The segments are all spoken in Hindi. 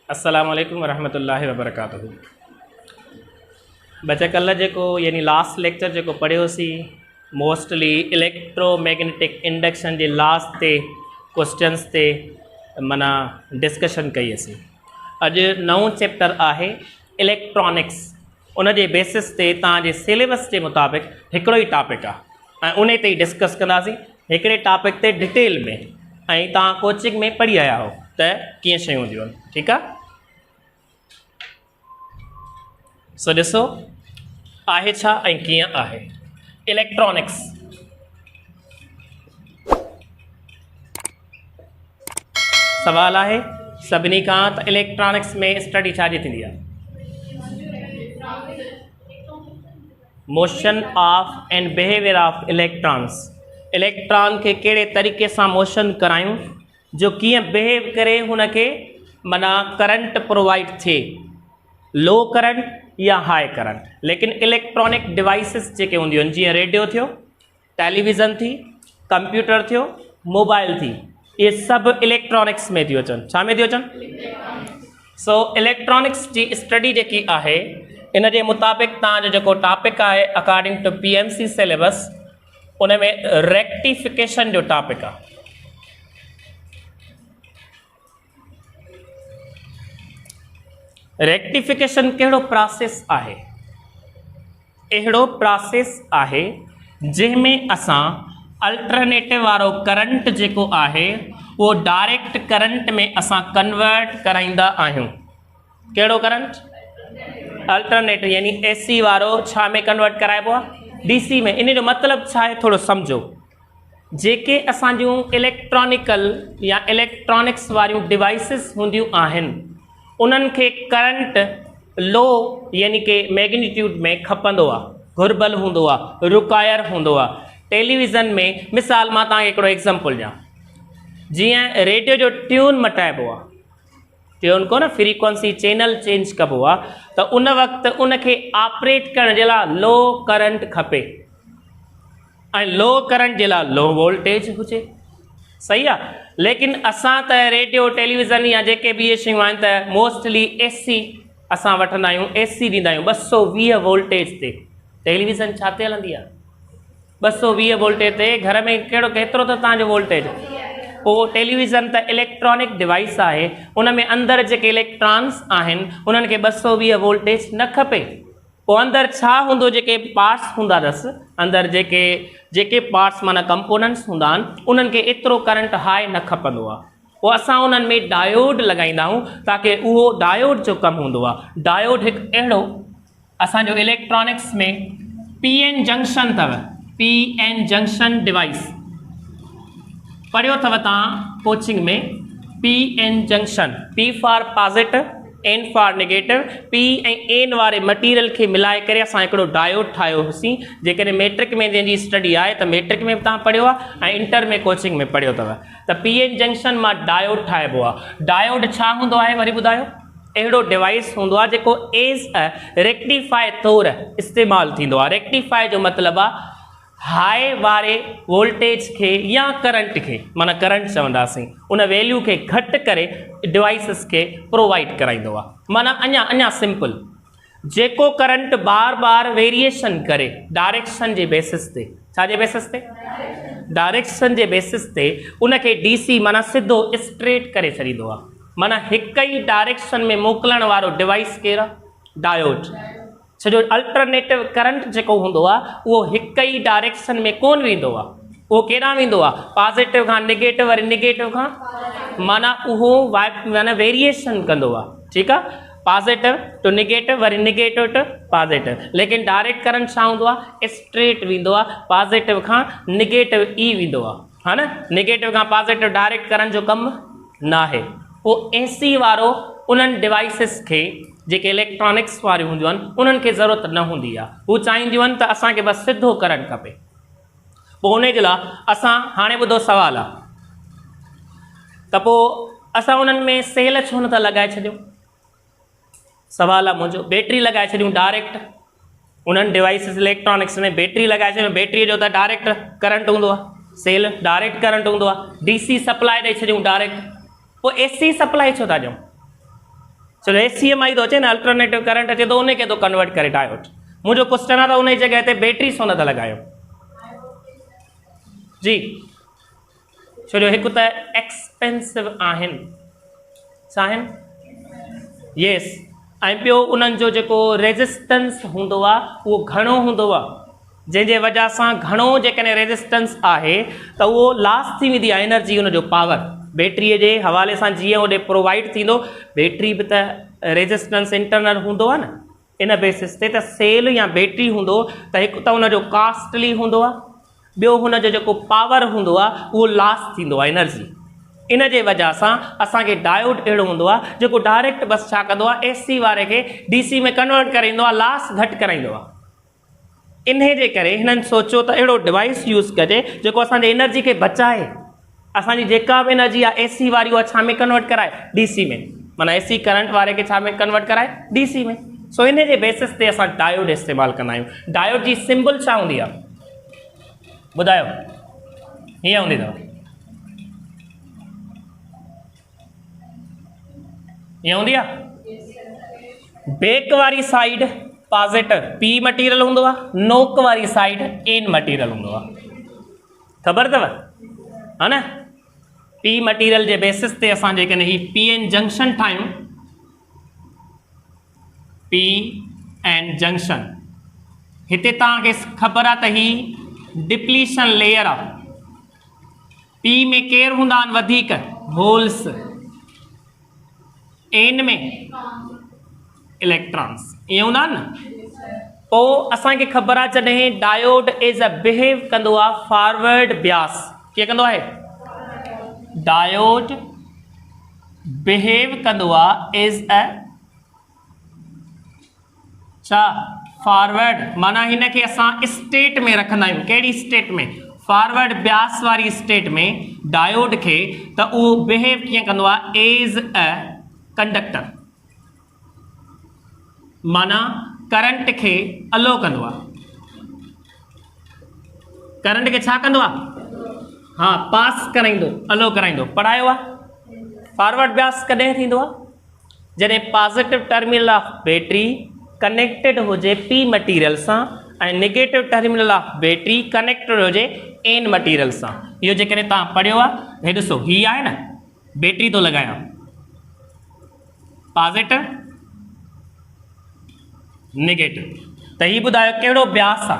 अस्सलामु अलैकुम वरहमतुल्लाहि वबरकातुहू। बच्चा कल जो यानी लास्ट लेक्चर जो पढ़ियोसीं मोस्टली इलेक्ट्रोमैग्नेटिक इंडक्शन के लास्ट ते क्वेश्चन्स ते माना डिस्कशन कई असीं। अॼु नओं चैप्टर आहे इलेक्ट्रॉनिक्स। उन जे बेसिस ते तव्हांजे सिलेबस के मुताबिक़ हिकिड़ो ई टॉपिक आहे ऐं उन ते ही डिस्कस कंदासीं हिकिड़े टॉपिक ते डिटेल में। ऐं तव्हां कोचिंग में पढ़ी आया हो त कीअं शयूं हूंदियूं आहिनि। ठीकु आहे। सो ॾिसो आहे छा ऐं कीअं आहे इलेक्ट्रॉनिक्स। सवाल आहे सभिनी खां त इलेक्ट्रॉनिक्स में स्टडी छा जी थींदी आहे? Motion of and behaviour of electrons. Electron के कहिड़े तरीक़े सां मोशन करायूं जो कीअं बिहेव करे हुनखे माना करंट प्रोवाइड थिए, लो करंट या हाई करंट। लेकिन इलेक्ट्रॉनिक डिवाइसिस जेके हूंदियूं आहिनि जीअं रेडियो थियो, टेलीविज़न थी, कंप्यूटर थियो, मोबाइल थी, ये सभु इलेक्ट्रॉनिक्स में थियूं अचनि। छा में थियूं अचनि? सो इलेक्ट्रॉनिक्स जी स्टडी जेकी आहे इन जे मुताबिक़ तव्हांजो जेको टॉपिक आहे अकॉर्डिंग टू PMC सिलेबस उन में रेक्टिफिकेशन जो टॉपिक आहे। रेक्टिफिकेशन कहिड़ो प्रोसेस आहे? अहिड़ो प्रोसेस आहे जंहिंमें असां अल्टरनेटिव वारो करंट जेको आहे उहो डायरेक्ट करंट में असां कन्वर्ट कराईंदा आहियूं। कहिड़ो करंट? अल्टरनेटिव यानी AC वारो छा में कन्वर्ट कराइबो आहे? DC में। इन जो मतिलबु छा आहे थोरो सम्झो। जेके असांजूं इलेक्ट्रॉनिकल या इलेक्ट्रॉनिक्स वारियूं डिवाइसिस हूंदियूं आहिनि उन्हनि खे करंट लो यानी कि मैग्नीट्यूड में खपंदो आहे, घुर्बल हूंदो आहे, रुकायर हूंदो आहे। टेलीविज़न में मिसाल मां तव्हांखे हिकिड़ो एग्ज़ाम्पल ॾियां। जीअं रेडियो जो ट्यून मटाइबो आहे, ट्यून को न फ्रीक्वेंसी चैनल चेंज कबो आहे, त उन वक़्तु उनखे ऑपरेट करण जे लाइ लो करंट खपे ऐं लो करंट जे लाइ लो वोल्टेज हुजे। सही आहे। लेकिन असां त रेडियो टेलीविज़न या जेके बि इहे शयूं आहिनि त मोस्टली AC असां वठंदा आहियूं, AC ॾींदा आहियूं 220 वोल्टेज ते। टेलीविज़न छा ते हलंदी आहे? 220 वोल्टेज ते। घर में कहिड़ो केतिरो त तव्हांजो वोल्टेज? पोइ टेलीविज़न त इलेक्ट्रॉनिक डिवाइस आहे, उन में अंदरि जेके इलेक्ट्रॉन्स आहिनि उन्हनि खे 220 वोल्टेज न खपे। पोइ अंदरि छा हूंदो? जेके पार्ट्स हूंदा अथसि अंदरि जेके पार्ट्स माना कंपोनेंट्स हूंदा आहिनि उन्हनि खे एतिरो करंट हाई न खपंदो आहे। पोइ असां उन्हनि में डायोड लॻाईंदा आहियूं ताकी उहो डायोड जो कमु हूंदो आहे। डायोड हिकु अहिड़ो असांजो इलेक्ट्रॉनिक्स में PN जंक्शन अथव, PN जंक्शन डिवाइस पढ़ियो अथव तव्हां कोचिंग में। PN junction, P for positive, N for negative. P ऐं N वारे मटीरियल खे मिलाए करे असां हिकिड़ो डायोड ठाहियो हुसीं। जेकॾहिं मैट्रिक में जंहिंजी स्टडी आहे त मैट्रिक में बि तव्हां पढ़ियो आहे ऐं इंटर में कोचिंग में पढ़ियो अथव त PN जंक्शन मां डायोड ठाहिबो आहे। डायोड छा हूंदो आहे वरी ॿुधायो? अहिड़ो डिवाइस हूंदो आहे जेको एज़ अ रेक्टिफाई तौरु इस्तेमालु थींदो आहे। रेक्टिफाई जो मतिलबु आहे हाई वारे वोल्टेज खे या करंट खे, माना करंट चवंदासीं, उन वैल्यू खे घटि करे डिवाइसिस खे प्रोवाइड कराईंदो आहे। माना अञा सिंपल, जेको करंट बार बार वेरिएशन करे डायरेक्शन जे बेसिस ते, छाजे बेसिस ते? डायरेक्शन जे बेसिस ते उनखे DC माना सिधो स्ट्रेट करे छॾींदो आहे। माना हिकु ई डायरेक्शन में मोकिलण वारो डिवाइस केरु आहे? डायोड। छो अल्टरनेटिव करंट जेको हूंदो आहे उहो हिकु ई डायरेक्शन में कोन वेंदो आहे, उहो केॾांहुं वेंदो आहे? पॉजिटिव खां नेगेटिव, वरी नेगेटिव खां, माना उहो माना वेरिएशन कंदो आहे। ठीकु आहे। पॉजिटिव टू नेगेटिव, वरी नेगेटिव टू पॉजिटिव। लेकिन डायरेक्ट करंट छा हूंदो आहे? स्ट्रेट वेंदो आहे, पॉजिटिव खां नेगेटिव ई वेंदो आहे, हा न। नेगेटिव खां पॉजिटिव डायरेक्ट करंट जो कमु न आहे। पोइ AC वारो उन्हनि डिवाइसिस खे जेके इलेक्ट्रॉनिक्स वारियूं हूंदियूं आहिनि उन्हनि खे ज़रूरत न हूंदी आहे। हू चाहींदियूं आहिनि त असांखे बसि सिधो करंट खपे। पोइ उन जे लाइ असां हाणे ॿुधो सवाल आहे त पोइ असां उन्हनि में सेल छो नथा लॻाए छॾियूं? सवाल आहे मुंहिंजो। बैटरी लॻाए छॾियूं डायरेक्ट उन्हनि डिवाइसिस इलेक्ट्रॉनिक्स में। बैटरी लॻाए छॾियूं, बैटरीअ जो त डायरेक्ट करंट हूंदो आहे, सेल डायरेक्ट करंट हूंदो आहे। DC सप्लाई ॾेई छॾियूं डायरेक्ट। पोइ AC सप्लाई छो था ॾियूं? चलो ACMI तो अचे न, अल्टरनेटिव करंट अचे तो उनखे तो कन्वर्ट करे डायोड। मुझे क्वेश्चन आहे त उन जगह ते बैटरी छो नथा लगायो जी? छो जो हिकु त एक्सपेंसिव आहिनि, छा आहिनि? यस। ऐं ॿियो उन्हनि जो जेको रेजिस्टेंस हूंदो आहे उहो घणो हूंदो आहे, जंहिंजे वजह सां घणो जेकॾहिं रेजिस्टेंस आहे त उहो लास्ट थी वेंदी आहे एनर्जी, उनजो पावर बैटरीअ जे हवाले सां जीअं होॾे प्रोवाइड थींदो। बैटरी बि त रेजिस्टेंस इंटरनल हूंदो आहे न, इन बेसिस ते त सेल या बैटरी हूंदो त हिकु त हुनजो कास्टली हूंदो आहे, ॿियो हुनजो जेको पावर हूंदो आहे उहो लास्ट थींदो आहे एनर्जी। इन जे वजह सां असांखे डायोड अहिड़ो हूंदो आहे जेको डायरेक्ट बस छा कंदो आहे, AC वारे खे DC में कन्वर्ट करे ईंदो आहे, लास्ट घटि कराईंदो आहे। इन जे करे हिननि सोचियो त अहिड़ो डिवाइस यूज़ कजे जेको असांजे एनर्जी खे बचाए, असांजी जेका बि एनर्जी आहे AC वारी उहा छा में कन्वर्ट कराए, DC में, माना AC करंट वारे खे छा में कन्वर्ट कराए, DC में। सो इन जे बेसिस ते असां डायोड इस्तेमालु कंदा आहियूं। डायोड जी सिंबल छा हूंदी आहे ॿुधायो? हीअं हूंदी अथव, हीअं हूंदी आहे। बेक वारी साइड पॉजिटिव P मटीरियल हूंदो आहे, नोक वारी साइड N मटीरियल हूंदो आहे, ख़बर अथव हा न? P मटीरियल जे बेसिस ते असां जेकॾहिं ही PN जंक्शन ठाहियूं, PN जंक्शन, हिते तव्हांखे ख़बर आहे त ही डिप्लीशन लेयर आहे। P में केरु हूंदा आहिनि वधीक? होल्स। N में इलेक्ट्रॉन्स, ईअं हूंदा आहिनि न। पोइ असांखे ख़बर आहे जॾहिं डायोड इज़ अ बिहेव कंदो आहे फॉरवर्ड ब्यास, कीअं कंदो आहे? डायोड बिहेव कंदो आहे इज़ अ छा? फॉरवर्ड, माना हिन खे असां स्टेट में रखंदा आहियूं। कहिड़ी स्टेट में? फॉरवर्ड ब्यास वारी स्टेट में डायोड खे त उहो बिहेव कीअं कंदो आहे? एज अ कंडक्टर, माना करंट खे अलो कंदो आहे। करंट खे छा कंदो आहे? हाँ, पास कराईंदो, अलो कराईंदो। पढ़ायो आहे। फॉरवर्ड ब्यास कॾहिं थींदो आहे? जॾहिं positive terminal of battery connected हुजे P मटीरियल सां ऐं negative terminal of battery connected हुजे N मटीरियल सां। इहो जेकॾहिं तव्हां पढ़ियो आहे, हे ॾिसो, ही आहे न बैटरी थो लॻायां, पॉजिटिव नेगेटिव, त ही ॿुधायो कहिड़ो ब्यास आहे?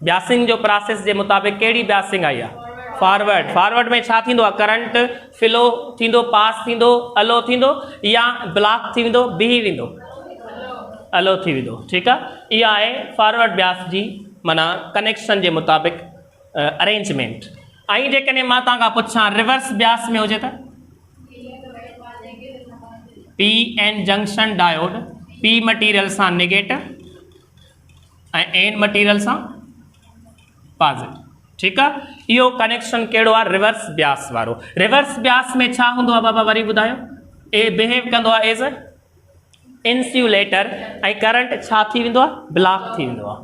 ब्यासिंग जो प्रोसेस जे मुताबिक़ कहिड़ी ब्यासिंग आई आहे? फॉरवर्ड। फॉरवर्ड में छा थींदो आहे? करंट फ्लो थींदो, पास थींदो, अलो थींदो, या ब्लॉक थी वेंदो, बिही वेंदो, अलो थी वेंदो। ठीकु आहे, इहा आहे फॉरवर्ड ब्यास जी माना कनेक्शन जे मुताबिक़ अरेंजमेंट। ऐं जेकॾहिं मां तव्हां खां पुछां रिवर्स ब्यास में हुजे त? PN junction diode P material सां नेगेटिव ऐं N मटीरियल सां पॉजिटिव। ठीकु आहे, इहो कनेक्शन कहिड़ो आहे? रिवर्स ब्यास वारो। रिवर्स ब्यास में छा हूंदो आहे बाबा, वरी ॿुधायो? ए बिहेव कंदो आहे एज अ इंस्यूलेटर ऐं करंट छा थी वेंदो आहे? ब्लॉक थी वेंदो आहे।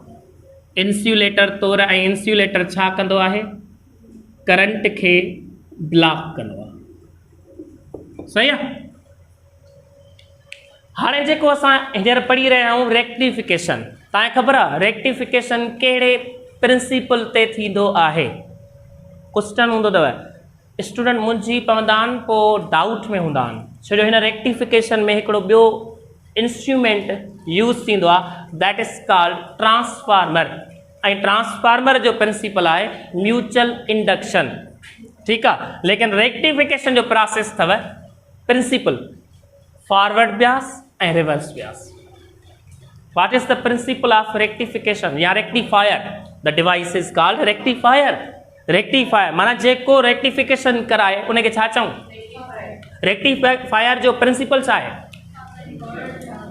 इंस्यूलेटर तौरु, ऐं इंस्यूलेटर छा कंदो आहे? करंट खे ब्लॉक कंदो आहे। सही आहे। हाणे जेको असां हींअर पढ़ी रहिया आहियूं रेक्टिफिकेशन, तव्हांखे ख़बर आहे रेक्टिफिकेशन कहिड़े प्रिंसिपल ते थींदो आहे? क्वेश्चन हूंदो अथव, स्टूडेंट मुंझी पवंदा आहिनि, पोइ डाउट में हूंदा आहिनि, छो जो हिन रेक्टिफिकेशन में हिकिड़ो ॿियो इंस्ट्रूमेंट यूज़ थींदो आहे, दैट इज़ कॉल्ड ट्रांसफार्मर। ऐं ट्रांसफार्मर जो प्रिंसिपल आहे म्यूचुअल इंडक्शन। ठीकु आहे, लेकिन रेक्टिफिकेशन जो प्रोसेस अथव प्रिंसिपल फॉरवर्ड ब्यास ऐं reverse bias. What is the principle of rectification या rectifier? The device is called rectifier. Rectifier माना जेको रेक्टिफिकेशन कराए उनखे छा चऊं? रेक्टिफायर जो प्रिंसिपल छा आहे?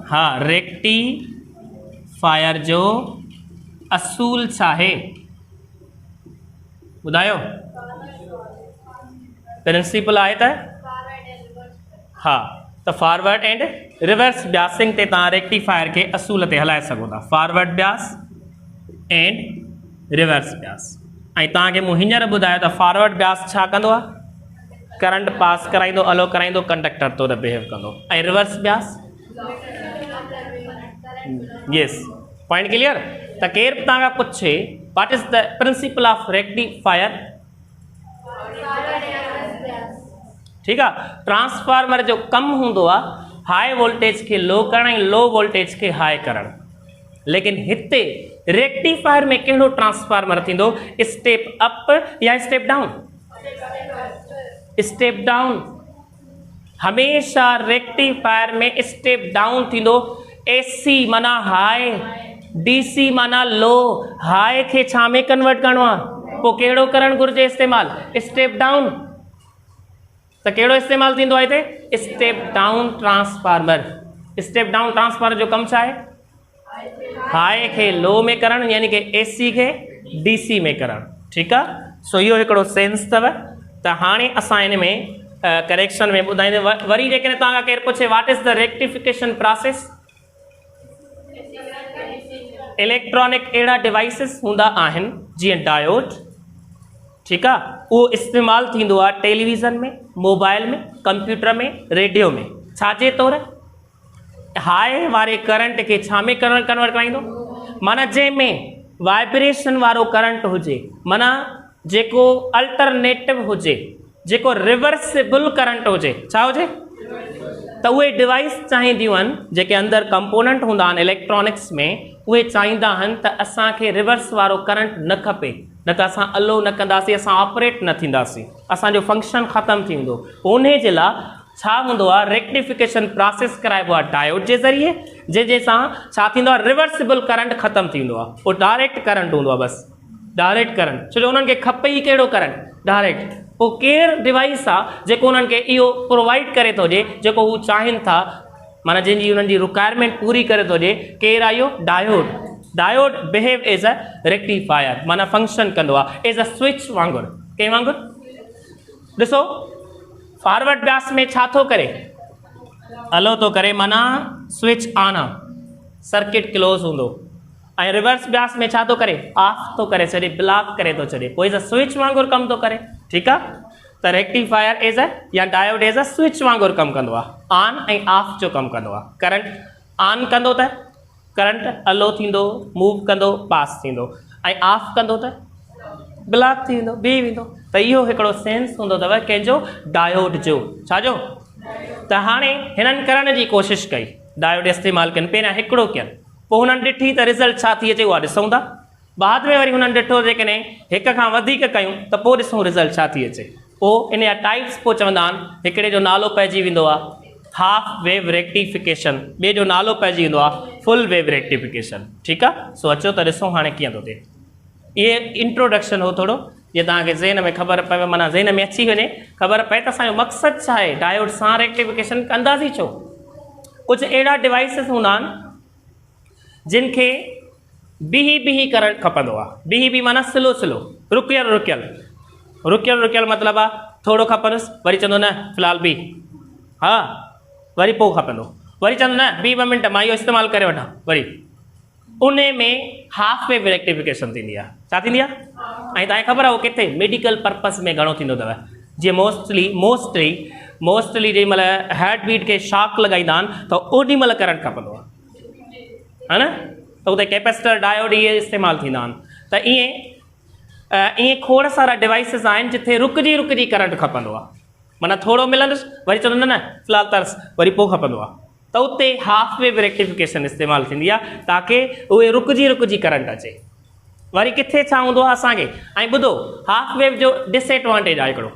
हाँ, रेक्टिफायर जो असूल छा आहे ॿुधायो? प्रिंसिपल आहे त हाँ, त फॉरवर्ड एंड रिवर्स ब्यासिंग ते तव्हां रेक्टिफायर खे असूल ते हलाए सघो था, forward bias and reverse Beas. ऐं तव्हांखे मूं हींअर ॿुधायो त फॉरवर्ड ब्यास छा कंदो आहे? करंट पास कराइंदो अलो कराइंदो कंडक्टर तौर बिहेव कंदो ऐं reverse Beas yes point clear त केर तव्हां खां पुछे what is the principle of rectifier ठीक है ट्रांसफार्मर जो कम होंदो हाई वोल्टेज के लो करण ऐं लो वोल्टेज के हाई करण लेकिन हिते रेक्टिफायर में कहिड़ो ट्रांसफार्मर थींदो स्टेप अप या स्टेप डाउन स्टेप डाउन हमेशा रेक्टिफायर में स्टेप डाउन थींदो एसी माना हाई डीसी माना लो हाई के छा में कन्वर्ट करणो आहे पोइ कहिड़ो करण घुर्जे इस्तेमाल स्टेप डाउन त कहिड़ो इस्तेमाल थींदो आहे हिते step down transformer step down transformer जो कमु छा आहे हाई खे लो में करण यानी कि एसी खे डीसी में करण ठीकु आहे सो इहो हिकिड़ो सेंस अथव त हाणे असां हिन में करेक्शन में ॿुधाईंदे वरी जेकॾहिं तव्हां खां केरु पुछे what is the rectification process electronic अहिड़ा डिवाइसिस हूंदा आहिनि जीअं डायोड ठीकु आहे उहो इस्तेमालु थींदो आहे टेलीविज़न में मोबाइल में कंप्यूटर में रेडियो में छाजे तौरु हाई वारे करंट खे छा में कन्वर्ट कराईंदो माना जंहिंमें वाइब्रेशन वारो करंट हुजे माना जेको अल्टरनेटिव हुजे जेको रिवर्सिबल करंट हुजे छा हुजे त उहे डिवाइस चाहींदियूं आहिनि जेके अंदरि कंपोनेंट हूंदा आहिनि इलेक्ट्रॉनिक्स में उहे चाहींदा आहिनि त असांखे रिवर्स वारो करंट न खपे न त असां अलो न कंदासीं असां ऑपरेट न थींदासीं असांजो फंक्शन ख़तमु थी वेंदो उन जे लाइ छा हूंदो आहे रेक्टिफिकेशन प्रोसेस कराइबो आहे डायोड जे ज़रिए जंहिंजे सां छा थींदो आहे रिवर्सिबल करंट ख़तमु थींदो आहे उहो डायरेक्ट करंट हूंदो आहे बसि डायरेक्ट करंट छो जो उन्हनि खे खपे ई कहिड़ो करंट डायरेक्ट पोइ केरु डिवाइस आहे जेको उन्हनि खे इहो प्रोवाइड करे थो ॾिए जेको हू चाहिनि था माना जंहिंजी उन्हनि जी रिक्वायरमेंट पूरी करे थो ॾिए केरु आहे इहो diode diode behave as a rectifier माना फंक्शन कंदो आहे एज़ अ स्विच वांगुरु कंहिं वांगुरु ॾिसो फॉरवर्ड ब्यास में छा थो करे हलो थो करे माना स्विच ऑन आहे सर्किट क्लोज हूंदो ऐं रिवर्स ब्यास में छा थो करे ऑफ थो करे छॾे ब्लॉक करे थो छॾे पोइ एज़ अ स्विच वांगुरु कमु थो करे ठीकु आहे त रेक्टिफायर एज़ अ या डायोड एज़ अ स्विच वांगुरु कमु कंदो आहे ऑन ऐं ऑफ जो कमु कंदो आहे करंट ऑन कंदो त करंट अलो थींदो मूव कंदो पास थींदो ऐं ऑफ कंदो त ब्लॉक थी वेंदो बीह वेंदो त इहो हिकिड़ो सेंस हूंदो अथव कंहिंजो डायोड जो छाजो त हाणे हिननि करण जी कोशिशि कई डायोड इस्तेमालु कनि पहिरियां हिकिड़ो कयनि पोइ हुननि ॾिठी त रिज़ल्ट छा थी अचे उहा ॾिसूं था बाद में वरी हुननि ॾिठो जेकॾहिं हिक खां वधीक कयूं त पोइ ॾिसूं रिज़ल्ट छा थी अचे पोइ इन जा टाइप्स पोइ चवंदा आहिनि हिकिड़े जो नालो पइजी वेंदो आहे हाफ वेव रेक्टिफिकेशन ॿिए जो नालो पइजी वेंदो आहे फुल वेव रेक्टिफिकेशन ठीकु आहे सो अचो त ॾिसूं हाणे कीअं थो थिए इहे इंट्रोडक्शन हो थोरो जीअं तव्हांखे ज़हन में ख़बर पए माना ज़हन में अची वञे ख़बर पए त असांजो मक़सदु छा आहे डायोड सां रेक्टिफिकेशन कंदासीं छो कुझु अहिड़ा डिवाइसिस हूंदा आहिनि जिन खे बीही करंट खपंदो आहे बीही माना स्लो स्लो रुकियल रुकियल रुकियल रुकियल मतिलबु आहे थोरो खपंदुसि वरी चवंदो न फ़िलहालु बी हा वरी पोइ खपंदो वरी चवंदो न ॿी ॿ मिंट मां इहो इस्तेमालु करे वठां वरी उन में हाफ वेव रेक्टिफिकेशन थींदी आहे छा थींदी आहे ऐं तव्हांखे ख़बर आहे उहो किथे मेडिकल पर्पज़ में घणो थींदो अथव जीअं मोस्टली जेॾी महिल हार्ट बीट खे शॉक लॻाईंदा आहिनि त ओॾी महिल करंट खपंदो आहे हा न त उते कैपेसिटर डायोड इहे इस्तेमालु थींदा आहिनि त ईअं खोड़ सारा डिवाइसिस आहिनि जिथे रुकजी करंट खपंदो आहे माना थोरो मिलंदुसि वरी चवंदो न फ़िलहालु तरस वरी पोइ खपंदो आहे त उते हाफ वेव रेक्टिफिकेशन इस्तेमालु थींदी आहे ताकी उहे रुकजी करंट अचे वरी किथे छा हूंदो आहे असांखे ऐं ॿुधो हाफ वेव जो डिसएडवांटेज आहे हिकिड़ो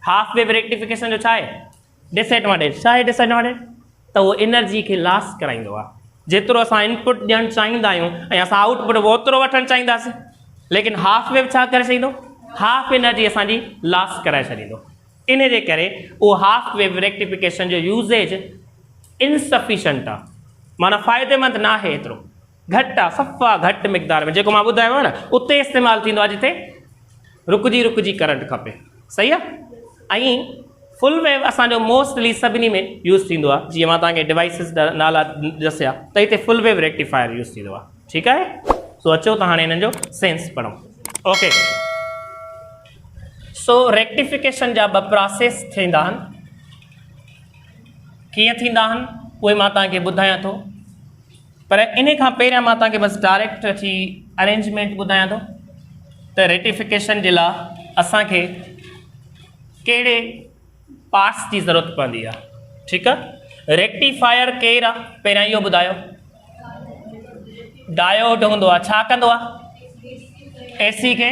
हाफ वेव रेक्टिफिकेशन जो छा आहे डिसएडवांटेज छा आहे डिसएडवांटेज त उहो एनर्जी खे लॉस कराईंदो आहे जेतिरो असां इनपुट ॾियणु चाहींदा आहियूं ऐं असां आउटपुट ओतिरो वठणु चाहींदासीं लेकिन हाफ वेव छा करे छॾींदो हाफ एनर्जी असांजी लॉस कराए छॾींदो इन जे करे उहो हाफ वेव रेक्टिफिकेशन जो यूज़ेज इनसफिशेंट आहे माना फ़ाइदेमंद न आहे एतिरो घटि आहे सफ़ा घटि मिक़दार में जेको मां ॿुधायो न उते इस्तेमालु थींदो आहे जिते रुकजी करंट खपे सही आहे ऐं फुल वेव असांजो मोस्टली सभिनी में यूज़ थींदो आहे जीअं मां तव्हांखे डिवाइसिस नाला दसिया त हिते फुल वेव रेक्टिफायर यूज़ थींदो आहे ठीकु आहे सो अचो त हाणे हिननि जो सेंस पढ़ूं ओके सो रेक्टिफिकेशन जा ॿ प्रोसेस थींदा आहिनि। कीअं थींदा आहिनि उहे मां तव्हांखे ॿुधायां थो, पर इन खां पहिरियां मां तव्हांखे बसि डायरेक्ट अची अरेंजमेंट ॿुधायां थो त रेक्टिफिकेशन जे लाइ असांखे कहिड़े पार्ट्स जी ज़रूरत पवंदी आहे। ठीकु आहे, रेक्टिफायर केरु आहे पहिरियां इहो ॿुधायो। डायोड हूंदो आहे, छा कंदो आहे, एसी खे,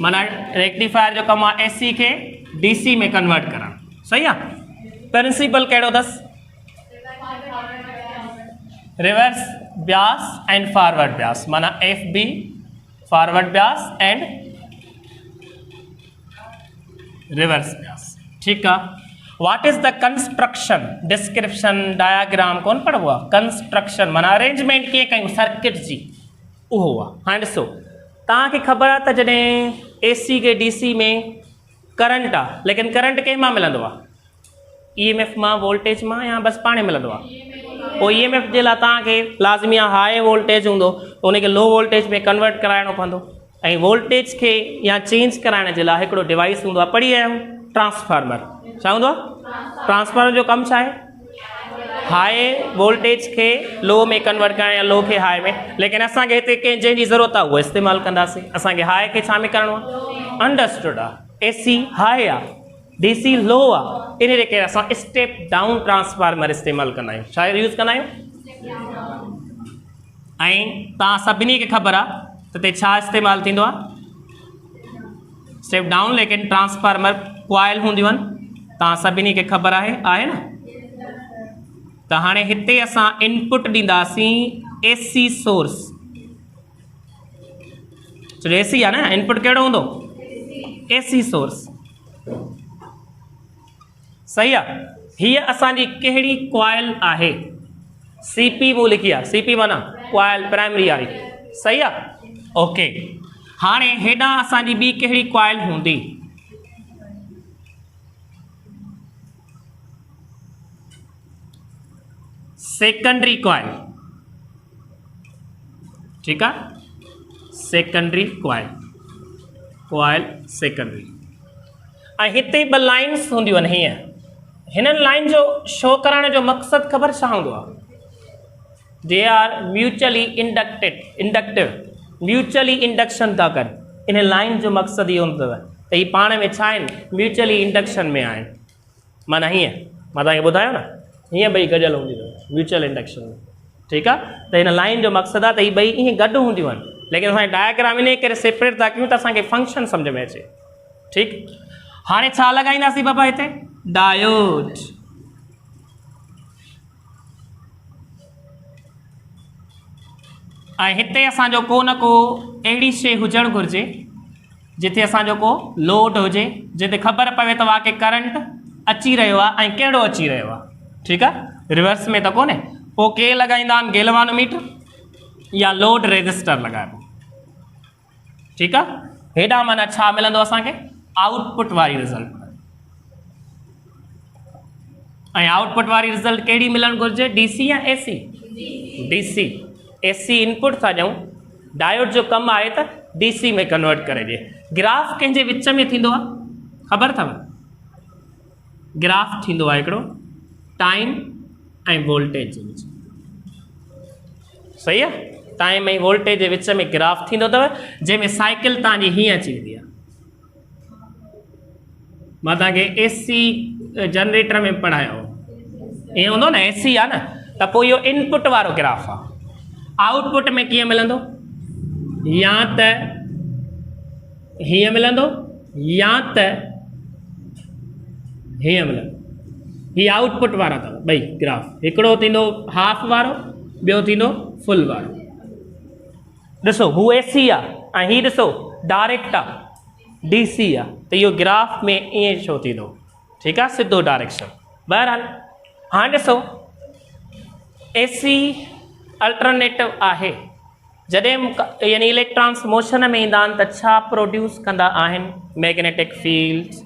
माना रेक्टिफायर जो कमु आहे एसी खे डीसी में कन्वर्ट करणु। सही आहे, प्रिंसिपल कहिड़ो अथसि, reverse bias and forward bias, माना F B forward bias and reverse bias. ठीकु आहे, what is the construction, description diagram कोन पढ़बो आहे, कंस्ट्रक्शन माना अरेंजमेंट कीअं कयूं सर्किट जी, उहो आहे। हाणे ॾिसो तव्हांखे ख़बर आहे त जॾहिं एसी खे डीसी में करंट आहे, लेकिन करंट कंहिंमां मिलंदो आहे, ईएमएफ मां, वोल्टेज मां, या बसि पाणे मिलंदो आहे। पोइ ईएमएफ जे लाइ तव्हांखे लाज़मी आहे हाई वोल्टेज हूंदो त उनखे लो वोल्टेज में कन्वर्ट कराइणो पवंदो, ऐं वोल्टेज खे या चेंज कराइण जे लाइ हिकिड़ो डिवाइस हूंदो आहे, पढ़ी आया आहियूं, ट्रांसफार्मर। छा हूंदो आहे, ट्रांसफार्मर जो कमु छा आहे, हाई वोल्टेज खे लो में कन्वर्ट करणु या लो खे हाई में, लेकिन असांखे हिते कंहिं जंहिंजी ज़रूरत आहे उहो इस्तेमालु कंदासीं। असांखे हाई खे छा में करिणो आहे, अंडरस्टूड आहे, एसी हाई आहे, डीसी लो आहे, इन करे असां स्टेप डाउन ट्रांसफार्मर इस्तेमालु कंदा आहियूं। छा यूज़ कंदा आहियूं, ऐं तव्हां सभिनी खे ख़बर आहे त हिते छा इस्तेमालु थींदो आहे, स्टेप डाउन, लेकिन ट्रांसफार्मर कॉइल हूंदियूं आहिनि, तव्हां सभिनी खे ख़बर आहे न। त हाणे हिते असां इनपुट ॾींदासीं एसी सोर्स, छो एसी आहे न, इनपुट कहिड़ो हूंदो, एसी सोर्स। सही आहे, हीअ असांजी कहिड़ी कॉइल आहे, सीपी मूं लिखी आहे, सीपी माना कॉइल प्राइमरी वारी। सही आहे, ओके। हाणे हेॾां असांजी ॿी कहिड़ी कॉइल हूंदी, सेकेंडरी कॉइल। ठीकु आहे, सेकेंडरी कॉइल, कॉइल सेकेंडरी। ऐं हिते ॿ लाइन्स हूंदियूं आहिनि हीअं, हिननि लाइन जो शो करण जो मक़सदु ख़बर छा हूंदो आहे, they are mutually inductive, mutually induction था कनि। इन लाइन जो मक़सदु इहो हूंदो आहे त हीअ पाण में छा आहिनि, म्यूचुअली इंडक्शन में आहिनि, माना हीअं मां तव्हांखे ॿुधायो न, हीअं ॿई गॾियल हूंदियूं अथव म्यूचुअल इंडक्शन में। ठीकु आहे, त हिन लाइन जो मक़सदु आहे त हीअ ॿई ईअं गॾु हूंदियूं आहिनि, लेकिन असांखे डायग्राम इन करे सेपरेट था कयूं त असांखे फंक्शन सम्झ में अचे। ठीकु, हाणे छा लॻाईंदासीं बाबा हिते, डायोड। ऐं हिते असांजो को न को अहिड़ी शइ हुजणु घुरिजे जिते असांजो को लोड हुजे, जिते ख़बर पवे त वाक़ई करंट अची रहियो आहे ऐं कहिड़ो अची रहियो आहे। ठीकु आहे, रिवर्स में त कोन्हे। पोइ के लॻाईंदा आहिनि गैल्वानोमीटर या लोड रेजिस्टर लॻाइबो। ठीकु आहे, हेॾां माना छा मिलंदो असांखे, आउटपुट वारी रिज़ल्ट। ऐं आउटपुट वारी रिज़ल्ट कहिड़ी मिलणु घुरिजे, डीसी या एसी, डीसी। एसी इनपुट था ॾियूं, डायोड जो कमु आहे त डीसी में कन्वर्ट करे ॾिए। ग्राफ कंहिंजे विच में थींदो आहे, ख़बर अथव, ग्राफ थींदो आहे हिकिड़ो टाइम ऐं वोल्टेज जे विच। सही आहे, टाइम ऐं वोल्टेज जे विच में ग्राफ थींदो अथव, जंहिंमें साइकिल तव्हांजी हीअं अची वेंदी आहे। मां तव्हांखे एसी जनरेटर में पढ़ायो, ईअं हूंदो न, एसी आहे न, त पोइ इहो इनपुट वारो ग्राफ आहे। आउटपुट में कीअं मिलंदो, या त हीअं मिलंदो या त हीअं मिलंदो। हीअ आउटपुट वारा अथव ॿई ग्राफ, हिकिड़ो थींदो हाफ वारो, ॿियो थींदो फुल वारो। ॾिसो हू एसी आहे ऐं हीअ ॾिसो डायरेक्ट आहे, डीसी आहे, त इहो ग्राफ में ईअं छो थींदो। ठीकु आहे, सिधो डायरेक्शन। बहरहाल हाणे ॾिसो एसी अल्टरनेटिव आहे, जॾहिं यानी इलेक्ट्रॉन्स मोशन में ईंदा आहिनि त छा प्रोड्यूस कंदा आहिनि, मैग्नेटिक फील्ड्स,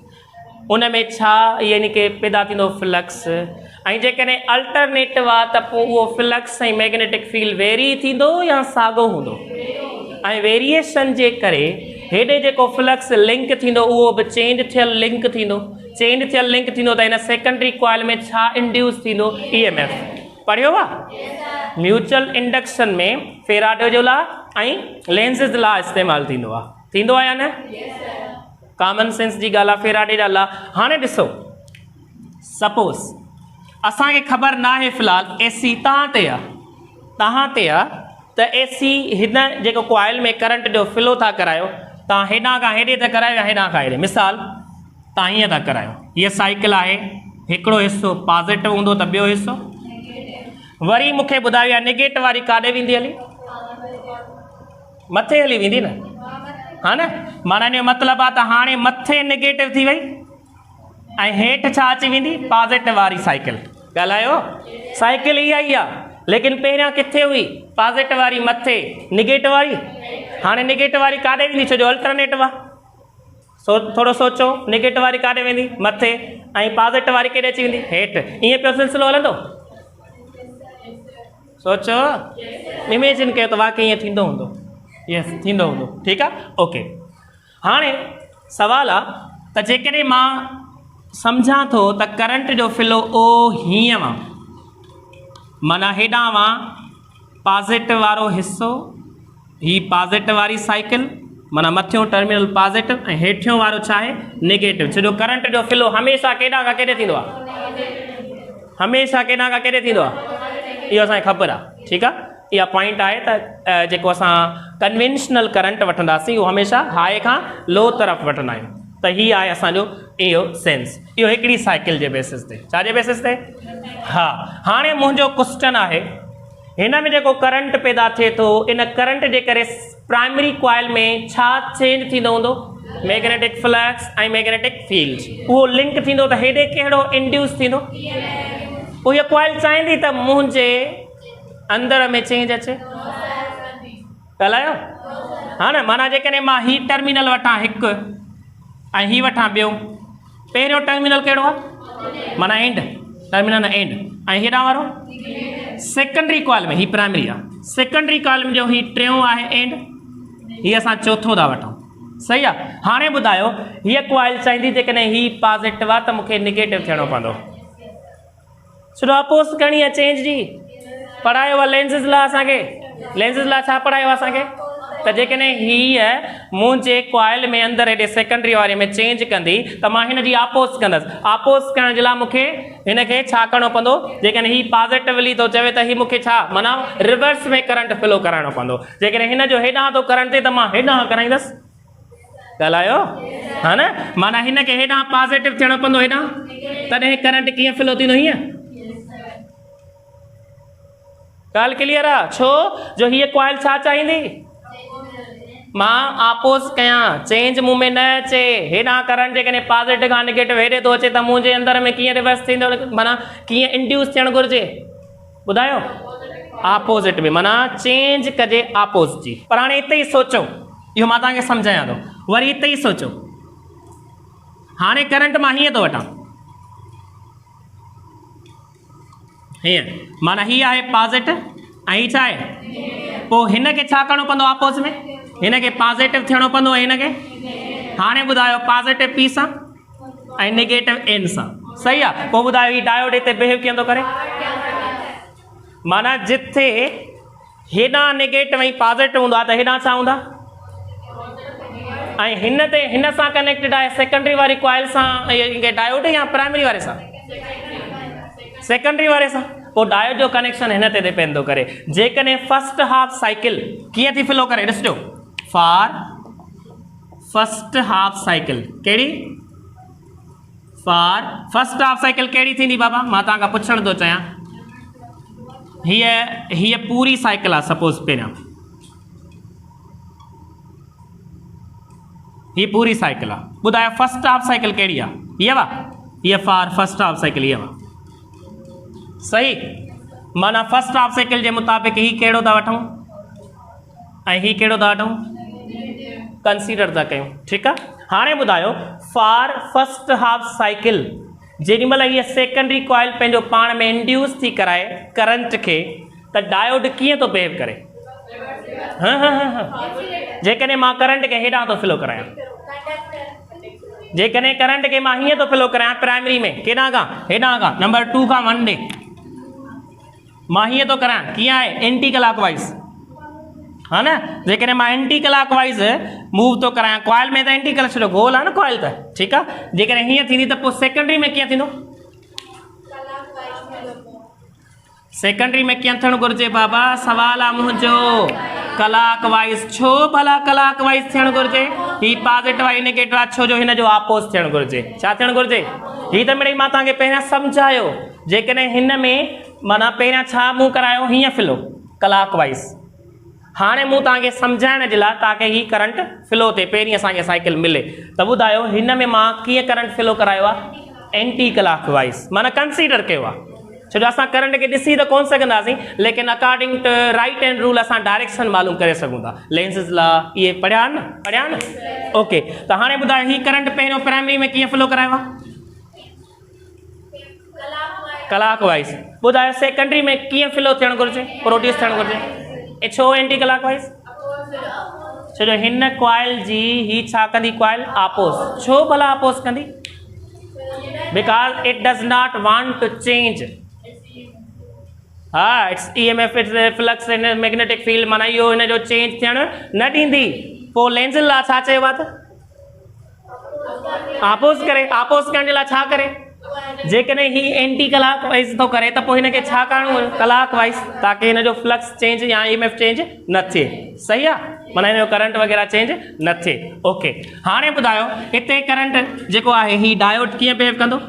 उन में छा यानी कि पैदा थींदो फ्लक्स। ऐं जेकॾहिं अल्टरनेटिव आहे त पोइ उहो फ्लक्स ऐं मैग्नेटिक फील्ड वेरी थींदो या साॻियो हूंदो। ऐं वेरिएशन जे करे हेॾे जेको फ्लक्स लिंक थींदो उहो बि चेंज थियल लिंक थींदो। चेंज थियल लिंक थींदो त हिन सेकेंडरी कॉइल में छा इंड्यूस थींदो? EMF। पढ़ियो आहे? म्यूचुअल इंडक्शन में फेराडे जो लॉ ऐं लेंज़िस लॉ इस्तेमालु थींदो आहे या न? कॉमन सेंस जी ॻाल्हि आहे, फेराडे जा लॉ। हाणे ॾिसो, सपोज़ असांखे ख़बर न आहे फ़िलहाल AC तव्हां ते आहे त AC हिन जेको कॉइल में करंट जो फ्लो था करायो, तव्हां हेॾां खां हेॾे था करायो या हेॾां खां हेॾे। मिसाल तव्हां हीअं था करायो, हीअ साइकिल आहे, हिकिड़ो हिसो पॉज़िटिव हूंदो त ॿियो हिसो वरी मूंखे ॿुधायो आहे नेगेटिव वारी काॾे वेंदी हली? मथे हली वेंदी न, हा न? माना हिन जो मतिलबु आहे त हाणे मथे नेगेटिव थी वई ऐं हेठि छा अची वेंदी? पॉज़िटिव वारी साइकिल। ॻाल्हायो? साइकिल इहा ई आहे, लेकिन पहिरियां किथे हुई? पॉज़िटिव वारी मथे, नेगेटिव वारी हाणे नेगेटिव वारी काॾे वेंदी? छो जो अल्टरनेटिव आहे। थोरो सोचो, नेगेटिव वारी काॾे वेंदी? मथे, ऐं पॉज़िटिव वारी केॾे अची वेंदी? हेठि। ईअं पियो सिलसिलो हलंदो? सोचो, इमेजिन कयो त वाक़ई ईअं थींदो हूंदो। यस, थींदो हूंदो। ठीकु आहे, ओके। हाणे सुवालु आहे त जेकॾहिं मां सम्झां थो त करंट जो फ्लो हीअं मां, माना हेॾां मां पॉज़िटिव वारो हिसो, ही पॉज़िटिव वारी साइकिल, माना मथियों टर्मिनल पॉज़िटिव ऐं हेठियों वारो छा आहे? नेगेटिव। छो जो करंट जो फ्लो हमेशह केॾां खां केॾे थींदो आहे? हमेशह केॾां खां केॾे थींदो आहे? इहो असांखे ख़बर आहे। ठीकु आहे, इहा पॉइंट आहे त जेको असां कन्वेंशनल करंट वठंदासीं उहो हमेशह हाई खां लो तरफ़ वठंदा आहियूं। त हीअ आहे असांजो इहो सेंस। इहो हिकिड़ी साइकिल जे बेसिस ते, छाजे बेसिस ते? हा। हाणे मुंहिंजो क्वेश्चन आहे, हिन में जेको करंट पैदा थिए थो, इन करंट जे करे प्राइमरी कॉइल में छा चेंज थींदो हूंदो? मैग्नेटिक फ्लक्स ऐं मैग्नेटिक फील्ड। उहो लिंक थींदो त हेॾे कहिड़ो इंड्यूस थींदो? पोइ इहा कॉइल चाहींदी त मुंहिंजे अंदर में चेंज अचे। ॻाल्हायो? हा न? माना जेकॾहिं मां ही टर्मिनल वठां हिकु ऐं ही वठां ॿियो, पहिरियों टर्मिनल कहिड़ो आहे? माना एंड, टर्मिनल एंड, ऐं हेॾां वारो सेकेंडरी कॉइल में, ही प्राइमरी आहे। सेकेंडरी कॉइल में जो ही टियों आहे एंड, ही असां चौथों था वठूं। सही आहे। हाणे ॿुधायो, हीअ कॉइल चाहींदी जेकॾहिं ही पॉज़िटिव आहे त मूंखे नेगेटिव थियणो पवंदो। छो अपोज़ करणी आहे चेंज जी। पढ़ायो आहे लेंज़िस लॉ असांखे। लेंज़िस लॉ छा पढ़ायो आहे असांखे? त जेकॾहिं हीअ मुंहिंजे कॉइल में अंदरि हेॾे सेकेंडरी वारे में चेंज कंदी त मां हिन जी आपोज़ कंदसि। आपोज़ करण जे लाइ मूंखे हिन खे छा करिणो पवंदो? जेकॾहिं हीअ पॉज़िटिवली थो चवे त हीअ मूंखे छा, माना रिवर्स में करंट फ्लो कराइणो पवंदो। जेकॾहिं हिन जो हेॾां थो करंट थिए त मां हेॾां कराईंदसि। ॻाल्हायो? हा न? माना हिन खे हेॾां पॉज़िटिव थियणो पवंदो, हेॾां, तॾहिं करंट कीअं फ्लो थींदो? हीअं। ॻाल्हि क्लियर आहे? छो जो हीअ कॉइल छा चाहींदी? मां आपोज़ कयां, चेंज मूं में न अचे। हेॾां करंट जेकॾहिं पॉज़िटिव खां नेगेटिव हेॾे थो अचे त मुंहिंजे अंदर में कीअं रिवर्स थींदो? माना कीअं इंड्यूस थियणु घुरिजे? ॿुधायो? आपोज़िट में, माना चेंज कजे आपोज़ जी। पर हाणे हिते ई सोचो, इहो मां तव्हांखे सम्झायां थो। वरी हिते ई सोचो, हाणे करंट मां हीअं थो वठां, हीअं, माना हीअ आहे पॉज़िटिव ऐं हीअ छा आहे? पोइ हिन खे छा करिणो पवंदो? आपोज़ में हिन खे पॉज़िटिव थियणो पवंदो ऐं हिन खे। हाणे ॿुधायो, पॉज़िटिव पी सां ऐं नेगेटिव एन सां। सही आहे। पोइ ॿुधायो, हीउ डायोड हिते बिहेव कीअं थो करे? माना जिथे हेॾां नेगेटिव ऐं पॉज़िटिव हूंदो आहे त हेॾां छा हूंदा? ऐं हिन ते हिन सां कनेक्टेड आहे सेकेंडरी वारी कॉइल सां डायोड या प्राइमरी वारे सां? सेकेंडरी वारे सां। पोइ डायोड जो कनेक्शन हिन ते डिपेंड थो करे। जेकॾहिं फर्स्ट हाफ साइकिल कीअं थी फ्लो करे? ॾिसजो, फॉर फर्स्ट हाफ साइकिल कहिड़ी? फॉर फर्स्ट हाफ साइकिल कहिड़ी थींदी बाबा? मां तव्हांखां पुछण थो चाहियां। हीअ पूरी साइकिल आहे। सपोज़ पहिरियां हीअ पूरी साइकिल आहे। ॿुधायो फर्स्ट हाफ साइकिल कहिड़ी आहे? हीअ वा? हीअ फॉर फर्स्ट हाफ साइकिल हीअ वा। सही। माना फर्स्ट हाफ साइकिल जे मुताबिक़ ही कहिड़ो था वठूं ऐं ही कहिड़ो था वठूं? कंसीडर था कयूं। ठीकु आहे। हाणे ॿुधायो, फॉर फर्स्ट हाफ साइकिल जेॾी महिल हीअ सेकेंडरी कॉइल पंहिंजो पाण में इंड्यूस थी कराए करंट खे, त डायोड कीअं थो बिहेव करे? हाँ हाँ हाँ हाँ जेकॾहिं मां करंट खे हेॾां थो फ्लो करायां, जेकॾहिं करंट खे मां हीअं थो फ्लो करायां प्राइमरी में केॾां खां हेॾां खां नंबर 2 खां 1 ॾे, मां हीअं थो करां कीअं आहे एंटी क्लॉक वाइज़, हा न। जेकॾहिं मां एंटी क्लॉक वाइज़ मूव थो करायां कॉइल में त एंटी क्लॉक छॾो गोल आहे न कॉइल त, ठीकु आहे। जेकॾहिं हीअं थींदी त पोइ सेकेंडरी में कीअं थींदो, सेकेंडरी में कीअं थियणु घुरिजे बाबा, सवाल आहे मुंहिंजो क्लॉक वाइज़। छो भला क्लॉक वाइज़ थियणु घुरिजे, ही पॉजिटिव आहे नेगेटिव आहे, छो जो हिन जो आपोज़ थियणु घुरिजे। छा थियणु घुरिजे, ही त मिड़ई मां तव्हांखे पहिरियां सम्झायो। जेकॾहिं हिन में माना पहिरियां छा मूं करायो हीअं फ्लो क्लॉक वाइज़, हाणे मूं तव्हांखे सम्झाइण जे लाइ ताकि ही करंट फ्लो थिए, पहिरीं असांखे साइकिल मिले त ॿुधायो हिन में मां कीअं करंट फ्लो करायो आहे, एंटी क्लॉक वाइज़, माना कंसीडर कयो आहे। छो जो असां करंट खे ॾिसी त कोन सघंदासीं, लेकिन according to right hand rule असां डायरेक्शन मालूम करे सघूं था। लेंसिस ला इहे पढ़िया न, ओके। त हाणे ॿुधायो ही करंट पहिरियों प्राइमरी में कीअं फ्लो करायो आहे, क्लॉक वाइज़। ॿुधायो सेकेंडरी में कीअं फ्लो थियणु घुरिजे, प्रोड्यूस थियणु घुरिजे, ऐं छो एंटी क्लॉक वाइज़, छो जो हिन कॉइल जी ही छा कंदी, कॉइल आपोज़। छो भला आपोज़ कंदी, because it does not want to change, हा it's EMF, it's flux in magnetic field, माना इहो हिन जो चेंज थियणु न ॾींदी। पोइ लेंस लाइ छा चयो आहे त आपोज़ करे, आपोज़ करण जे लाइ छा करे, जेकॾहिं ही एंटी क्लॉक वाइज़ थो करे त पोइ हिनखे छा करणो क्लॉक वाइज़, ताकि हिन जो फ्लक्स चेंज या EMF चेंज न थिए, सही आहे, माना हिन जो करंट वग़ैरह चेंज न थिए, ओके। हाणे ॿुधायो हिते करंट जेको आहे ही डायोड कीअं बिहेव कंदो,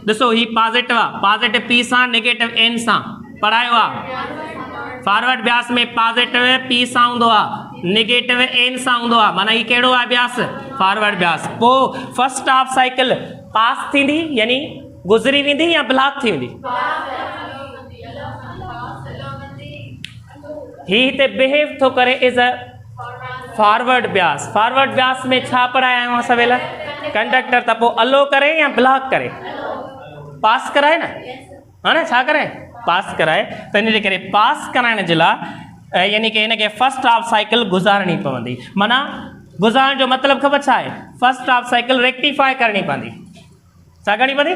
ॾिसो ही पॉजिटिव आहे, पॉजिटिव P सां नेगेटिव N सां पढ़ायो आहे। फॉरवर्ड ब्यास में पॉजिटिव P सां हूंदो आहे, नेगेटिव N सां हूंदो आहे, माना ही कहिड़ो आहे ब्यास, फॉरवर्ड ब्यास। पोइ फर्स्ट हाफ साइकिल पास थींदी यानी गुज़री वेंदी या ब्लॉक थी वेंदी, ही हिते बिहेव थो करे is a forward Beas. Forward Beas में छा पढ़ाया आहियूं सवेल, कंडक्टर त पोइ अलो करे या ब्लॉक करे, पास कराए न, हा न, छा करे पास कराए। त इन जे करे पास कराइण जे लाइ यानी कि हिनखे फर्स्ट हाफ साइकिल गुज़ारणी पवंदी। माना गुज़ारण जो मतिलबु ख़बर छा आहे, फर्स्ट हाफ साइकिल रेक्टिफाई करणी पवंदी। छा करणी पवंदी,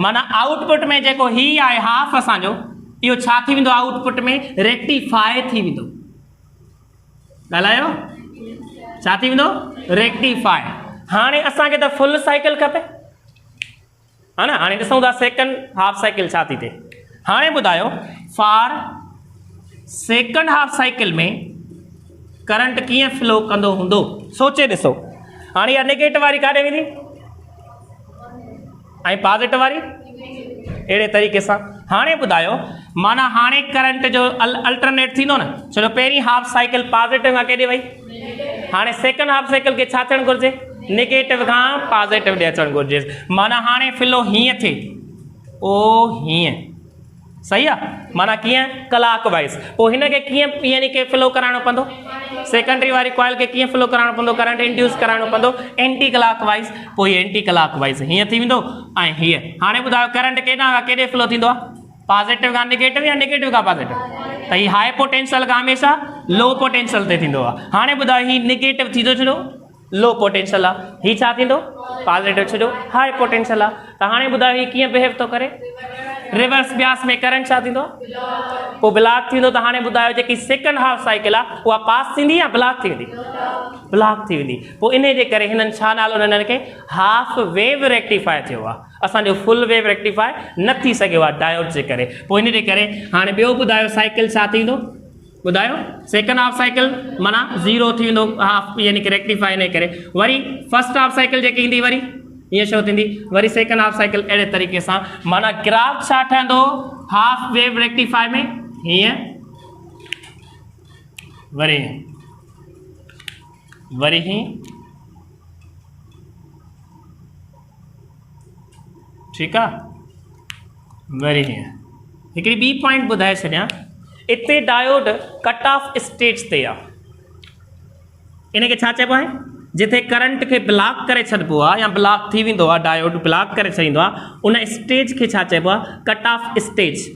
माना आउटपुट में जेको ही आहे हाफ असांजो, इहो छा थी वेंदो, आउटपुट में रेक्टिफाई थी वेंदो। ॻाल्हायो, छा थी वेंदो, रेक्टिफाई। हाणे असांखे त फुल साइकिल खपे, हा न। हाणे ॾिसूं था सेकेंड हाफ साइकिल छा थी थिए। हाणे ॿुधायो फॉर सेकेंड हाफ साइकिल में करंट कीअं फ्लो कंदो हूंदो, सोचे ॾिसो। हाणे इहा नेगेटिव वारी काॾे वेंदी ऐं पॉजिटिव वारी अहिड़े तरीक़े सां। हाणे ॿुधायो माना हाणे करंट जो अल्टरनेट थींदो न, छो पहिरीं हाफ साइकिल पॉजिटिव खां केॾे वई, हाणे सेकेंड हाफ साइकिल खे छा थियणु घुरिजे, नेगेटिव खां पॉजिटिव ॾे अचणु घुरिजे। माना हाणे फ्लो हीअं थिए, ओ हीअं, सही आहे, माना कीअं क्लॉक वाइज़। पोइ हिनखे कीअं यानी कि फ्लो कराइणो पवंदो, सेकेंडरी वारी कॉइल खे कीअं फ्लो कराइणो पवंदो, करंट इंड्यूस कराइणो पवंदो एंटी क्लॉक वाइज़। पोइ हीअ एंटी क्लॉक वाइज़ हीअं थी वेंदो ऐं हीअं। हाणे ॿुधायो करंट केॾां खां केॾे फ्लो थींदो आहे, पॉजिटिव खां नेगेटिव या नेगेटिव खां पॉजिटिव, त हीअ हाई पोटेंशियल खां हमेशह लो पोटेंशियल ते थींदो आहे। हाणे ॿुधायो हीअ नेगेटिव थी थो छॾो, लो पोटेंशियल आहे, हीअ छा थींदो, पॉजिटिव छॾो हाई पोटेंशियल आहे। त हाणे ॿुधायो हीअ कीअं बिहेव थो करे, रिवर्स ब्यास में करंट छा थींदो, पोइ ब्लॉक थींदो। त हाणे ॿुधायो जेकी सेकेंड हाफ साइकिल आहे उहा पास थींदी या ब्लॉक थी वेंदी, ब्लॉक थी वेंदी। पोइ इन जे करे हिननि छा नालो हिननि खे हाफ वेव रेक्टिफाई थियो आहे, असांजो फुल वेव रेक्टिफाई न थी सघियो आहे डायोड जे करे। पोइ इन जे करे हाणे ॿियो ॿुधायो साइकिल छा थींदो, ॿुधायो सेकेंड हाफ साइकिल माना ज़ीरो थी वेंदो, हाफ यानी कि रेक्टिफाई न करे। वरी फर्स्ट हाफ साइकिल जेकी ईंदी वरी हीअं छो थींदी, वरी सेकेंड हाफ साइकिल अहिड़े तरीक़े सां। माना ग्राफ छा ठहंदो हाफ वेव रेक्टिफाई में, हीअं वरी वरी ही, ठीकु आहे, वरी हीअं। हिकिड़ी ॿी पॉइंट ॿुधाए छॾियां, इते डायोड कट ऑफ स्टेज ते आहे, इनखे छा चइबो आहे, जिथे करंट खे ब्लॉक करे छॾिबो आहे या ब्लॉक थी वेंदो आहे, डायोड ब्लॉक करे छॾींदो आहे, उन स्टेज खे छा चइबो आहे, cut off stage,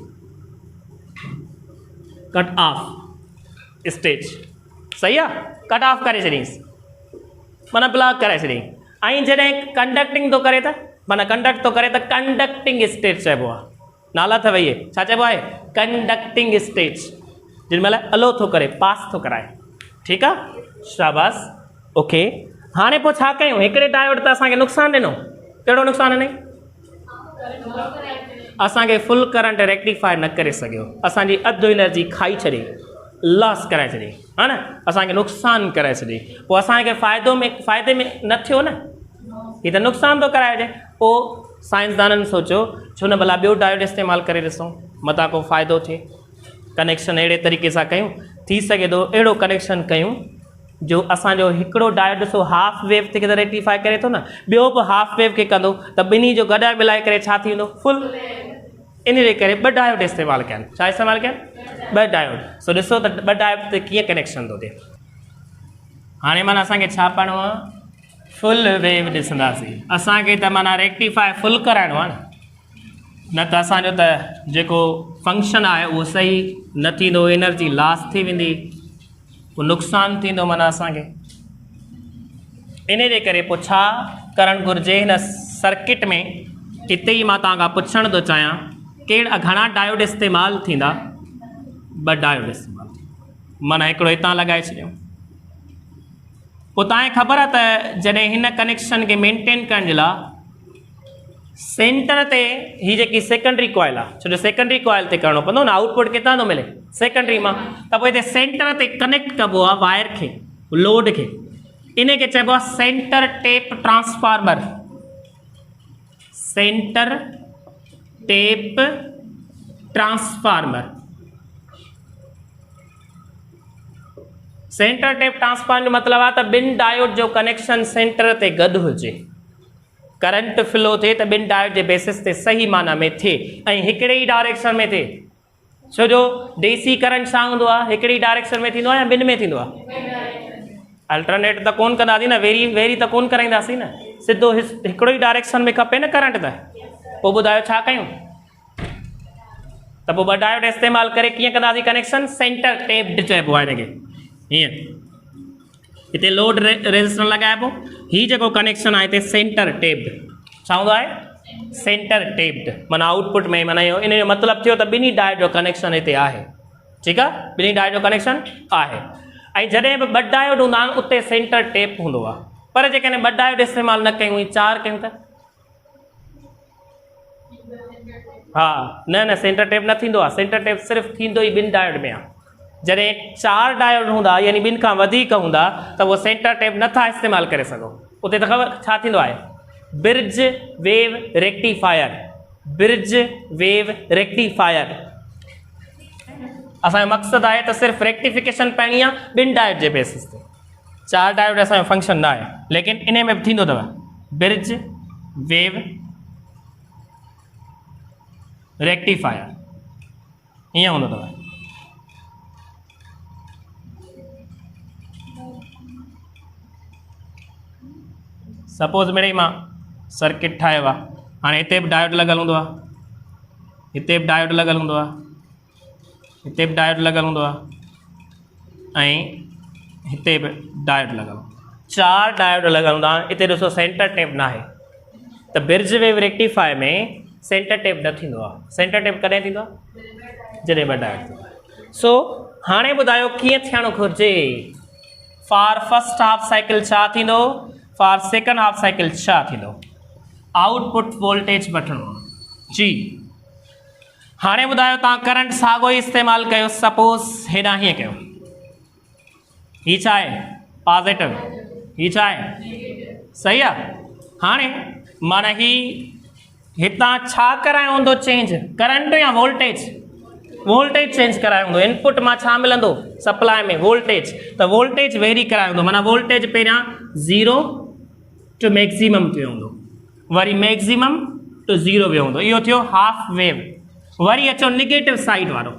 cut off stage. सही आहे, कट ऑफ करे छॾींसि, माना ब्लॉक करे छॾियईं। ऐं जॾहिं कंडक्टिंग थो करे त माना कंडक्ट थो करे त कंडक्टिंग स्टेट चइबो आहे, नाला अथव इहे, छा चइबो आहे, कंडक्टिंग स्टेट, जिन महिल अलो थो करे, पास थो कराए, ठीकु आहे, शाबाश, ओके। हाणे पोइ छा कयूं, हिकिड़े डायोड त असांखे नुक़सानु ॾिनो, कहिड़ो नुक़सानु ॾिनई, असांखे फुल करंट रेक्टिफाई न करे सघियो, असांजी अधु एनर्जी खाई छॾी, लॉस कराए छॾी, हा न, असांखे नुक़सानु कराए छॾी, पोइ असांखे फ़ाइदे में न थियो न, हीअ त नुक़सानु थो कराइजे। पोइ साइंसदाननि सोचियो छो न भला ॿियो डायोड इस्तेमालु करे ॾिसूं, मथां को फ़ाइदो थिए, कनेक्शन अहिड़े तरीक़े सां कयूं, थी सघे थो अहिड़ो कनेक्शन कयूं जो असांजो हिकिड़ो डायोड ॾिसो हाफ वेव खे त रेक्टिफाई करे थो न, ॿियो बि हाफ वेव खे कंदो त ॿिन्ही जो गॾाए मिलाए करे छा थींदो, फुल। इन जे करे ॿ डायोड इस्तेमालु कया आहिनि, छा इस्तेमालु कया आहिनि, ॿ डायोड। सो ॾिसो त ॿ डायोड ते कीअं कनेक्शन थो थिए। हाणे माना असांखे छा पढ़णो आहे, फुल वेव ॾिसंदासीं, असांखे त माना रेक्टिफाई फुल कराइणो आहे न त असांजो त जेको फंक्शन आहे उहो सही न थींदो, एनर्जी लॉस थी वेंदी, पोइ नुक़सानु थींदो माना असांखे। इन जे करे पोइ छा करणु घुरिजे हिन सर्किट में, हिते ई मां तव्हां खां पुछणु थो चाहियां कहिड़ा घणा डायोड इस्तेमालु थींदा, ॿ डायोड इस्तेमालु थींदा, माना हिकिड़ो हितां लॻाए छॾियूं। पोइ तव्हांखे ख़बर आहे त जॾहिं हिन कनेक्शन खे मेंटेन करण जे लाइ सेंटर ते हीअ जेकी सेकेंडरी कॉइल आहे, छो जो सेकेंडरी कॉइल ते करिणो पवंदो न, आउटपुट किथां थो मिले, सेकेंडरी मां, त पोइ हिते सेंटर ते कनेक्ट कबो आहे वायर खे, लोड खे, इन खे चइबो आहे centre tap transformer, centre tap transformer. Centre tap transformer जो मतिलबु आहे त ॿिनि डायोड जो कनेक्शन सेंटर ते गॾु हुजे, करंट फ्लो थिए त ॿिनि डायोड जे बेसिस ते सही माना में थिए ऐं हिकिड़े ई डायरेक्शन में थिए, छो जो डीसी करंट छा हूंदो आहे, हिकिड़ी डायरेक्शन में थींदो आहे या ॿिनि में थींदो आहे, अल्टरनेट त कोन कंदासीं न, वेरी त कोन कराईंदासीं न, सिधो हिकिड़ो ई डायरेक्शन में खपे न करंट त, पोइ ॿुधायो छा कयूं, त पोइ ॿ डायोड इस्तेमालु करे कीअं कंदासीं कनेक्शन, सेंटर टेप्ड चइबो आहे हिनखे, हीअं हिते लोड रेजिस्टर लॻाइबो, हीअ जेको कनेक्शन आहे हिते सेंटर टेप्ड, छा हूंदो आहे, सेंटर टेप्ड, माना आउटपुट में माना इहो इन जो मतिलबु थियो त ॿिन्ही डायोड जो कनेक्शन हिते आहे, ठीकु आहे, ॿिन्ही डायोड जो कनेक्शन आहे। ऐं जॾहिं बि ॿ डायोड हूंदा आहिनि उते सेंटर टेप हूंदो आहे, पर जेकॾहिं ॿ डायोड इस्तेमालु न कयूं, चार कयूं त, हा न सेंटर टेप न थींदो आहे, सेंटर टेप सिर्फ़ु थींदो ई ॿिनि डायोड में आहे। जॾहिं चार डायोड हूंदा यानी ॿिनि खां वधीक हूंदा त उहो सेंटर टेप नथा इस्तेमालु करे सघो, उते त ख़बर छा थींदो आहे, bridge wave rectifier, bridge wave rectifier. असांजो मक़सदु आहे त सिर्फ़ु रेक्टिफिकेशन करणी आहे ॿिनि डायोड जे बेसिस ते, चार डायोड असांजो फंक्शन न आहे, लेकिन इन में बि थींदो अथव ब्रिज वेव रेक्टिफायर, ईअं हूंदो अथव। सपोज़ मिड़ई मां सर्किट ठाहियो आहे, हाणे हिते बि डायोड लॻल हूंदो आहे, हिते बि डायोड लॻल हूंदो आहे, हिते बि डायोड लॻल हूंदो आहे ऐं हिते बि डायोड लॻल, चार डायोड लॻल हूंदा आहिनि। हिते ॾिसो सेंटर टेप न आहे, त ब्रिज वेव रेक्टिफायर में सेंटर टेप न थींदो आहे, सेंटर टेप कॾहिं थींदो आहे, जॾहिं ॿ डायोड थींदो आहे। सो हाणे ॿुधायो कीअं थियणु घुरिजे, फॉर फर्स्ट हाफ साइकिल छा थींदो, फॉर सेकेंड हाफ साइकिल छा थींदो, आउटपुट वोल्टेज वठणो जी। हाणे ॿुधायो तव्हां करंट साॻियो ई इस्तेमालु कयो, सपोज़ हेॾां हीअं कयो, हीअ छा आहे पॉज़िटिव, हीअ छा आहे सही आहे। हाणे माना ही हितां छा करायो हूंदो चेंज, करंट या वोल्टेज, वोल्टेज चेंज करायो हूंदो, इनपुट मां छा मिलंदो सप्लाई में वोल्टेज, त वोल्टेज वेरी करायो हूंदो, माना वोल्टेज पहिरियां 0 टू मैक्सिमम थियो हूंदो, वरी मैक्सिमम टू 0 वियो हूंदो, इहो थियो हाफ वेव। वरी अचो निगेटिव साइड वारो,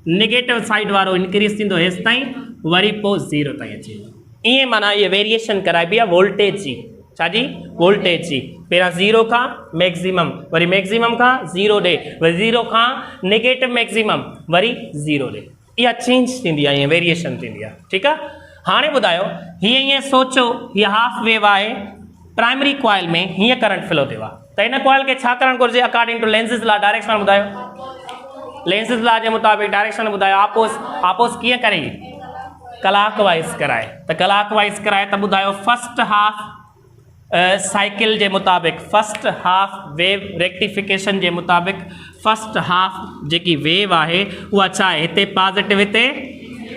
निगेटिव साइड वारो इंक्रीज़ थींदो हेसि ताईं, वरी पोइ 0 ताईं अचे, ईअं माना इहे वेरिएशन कराइबी आहे वोल्टेज जी, छाजी वोल्टेज जी, पहिरियां 0 खां मैक्सिमम, वरी मैक्सिमम खां 0 ॾे, वरी 0 खां निगेटिव मैक्सिमम, वरी 0 ॾे, इहा चेंज थींदी आहे, ईअं वेरिएशन थींदी आहे। ठीकु आहे, हाणे ॿुधायो हीअं ईअं सोचो हीअ हाफ वेव आहे, प्राइमरी कॉइल में हीअं करंट फ्लो थियो आहे, त हिन कॉइल खे छा करणु घुरिजे according to Lenz's law? Direction ॿुधायो, लेंसिस लॉ जे मुताबिक़ डायरेक्शन ॿुधायो। आपोस कीअं करे? क्लॉक वाइज कराए, त क्लॉक वाइज कराए त ॿुधायो फर्स्ट हाफ साइकिल जे मुताबिक़, फर्स्ट हाफ वेव रेक्टिफिकेशन जे मुताबिक़ फर्स्ट हाफ जेकी वेव आहे उहा छा आहे? हिते पॉजिटिव, हिते।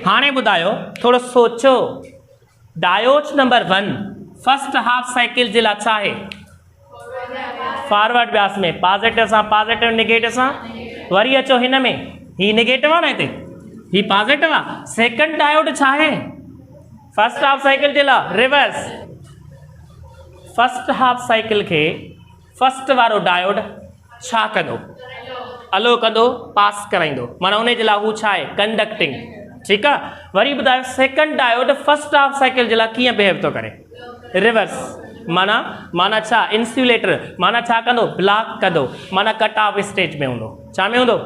हाणे ॿुधायो थोरो सोचो, diode number 1 first half cycle जे लाइ छा आहे? फॉरवर्ड ब्यास में पॉजिटिव सां पॉजिटिव, निगेटिव सां। वरी अचो हिन में, ही निगेटिव आहे न, हिते ही पॉजिटिव आहे। सेकंड डायोड छा आहे फर्स्ट हाफ साइकिल जे लाइ? रिवर्स। फर्स्ट हाफ साइकिल खे फर्स्ट वारो डायोड छा कंदो? अलो कंदो, पास कराईंदो, माना उन जे लाइ हू छा आहे? कंडक्टिंग। ठीकु आहे, वरी ॿुधायो second diode first half cycle जे लाइ कीअं बिहेव थो करे? रिवर्स। माना छा? इंसुलेटर। माना छा कंदो? ब्लॉक कंदो, माना कट ऑफ स्टेज में हूंदो। छा में हूंदो?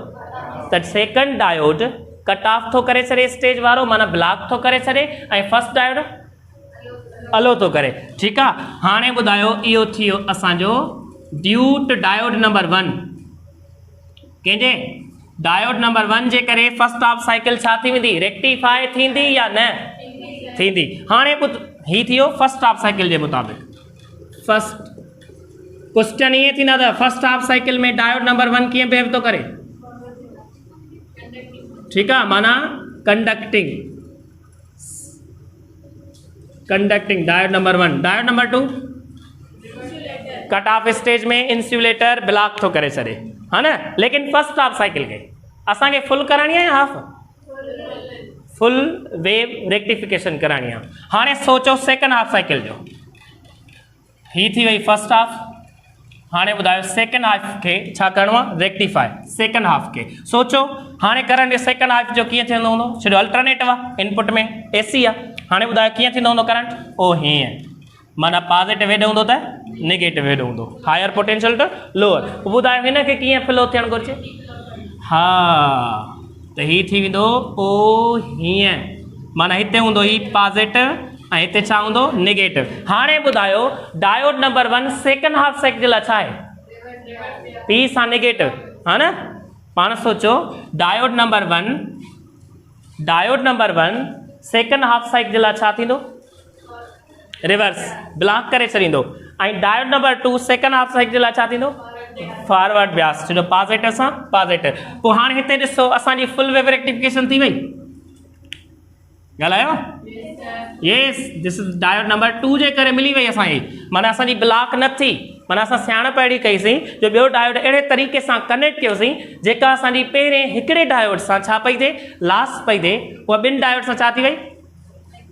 त सेकंड डायोड कट ऑफ थो करे छॾे स्टेज वारो, माना ब्लॉक थो करे छॾे, ऐं फर्स्ट डायोड अलो थो करे। ठीकु आहे, हाणे ॿुधायो इहो थी वियो असांजो ड्यूट डायोड नंबर 1। कंहिंजे? डायोड नंबर 1 जे करे फर्स्ट हाफ साइकिल छा थी वेंदी? रेक्टिफाई थींदी या न थींदी? हाणे ही थी वियो फर्स्ट हाफ साइकिल जे मुताबिक़। फर्स्ट क्वेश्चन ईअं थींदा त फर्स्ट हाफ साइकिल में डायोड नंबर 1 कीअं बिहेव थो करे? ठीकु आहे, माना conducting. Conducting diode number 1। Diode number 2 cut off stage में इंसुलेटर ब्लॉक थो करे छॾे, हा न। लेकिन फर्स्ट हाफ साइकिल खे असांखे फुल कराइणी आहे या हाफ? फुल वेव रेक्टिफिकेशन कराइणी आहे। हाणे सोचो सेकंड हाफ साइकिल जो, ही थी वई फर्स्ट हाफ। हाणे ॿुधायो सेकंड हाफ खे छा करिणो आहे? रेक्टिफाई सेकंड हाफ खे। सोचो हाणे करंट सेकंड हाफ जो कीअं थींदो हूंदो? छॾियो अल्टरनेटिव आहे, इनपुट में एसी आहे। हाणे ॿुधायो कीअं थींदो हूंदो करंट? ओ हीअं, माना पॉजिटिव हेॾे हूंदो त नेगेटिव हेॾे हूंदो, हायर पोटेंशियल टू लोअर। ॿुधायो हिन खे कीअं फ्लो थियणु घुरिजे? हा, त ही थी वेंदो ओ हीअं, माना हिते हूंदो ही पॉजिटिव ऐं हिते छा हूंदो? नेगेटिव। हाणे ॿुधायो diode number 1 second half cycle जे लाइ छा आहे? पी सां नेगेटिव, हा न। पाण सोचो diode number 1 second half cycle जे लाइ छा थींदो? रिवर्स, ब्लॉक करे छॾींदो। ऐं diode number 2 second half cycle जे लाइ छा थींदो? फॉरवर्ड ब्यास, छो पॉजिटिव सां पॉजिटिव। पोइ हाणे हिते ॾिसो असांजी फुल वेव रेक्टिफिकेशन थी वई। ॻाल्हायो? Yes, this is diode number 2 जे करे मिली वई असांजी, माना असांजी ब्लॉक न थी। माना असां सियाणप अहिड़ी कईसीं जो ॿियो डायोड अहिड़े तरीक़े सां कनेक्ट कयोसीं जेका असांजी पहिरें हिकिड़े डायोड सां छा पई थिए? लॉस पई थिए, उहा ॿिनि डायोड सां छा थी वई?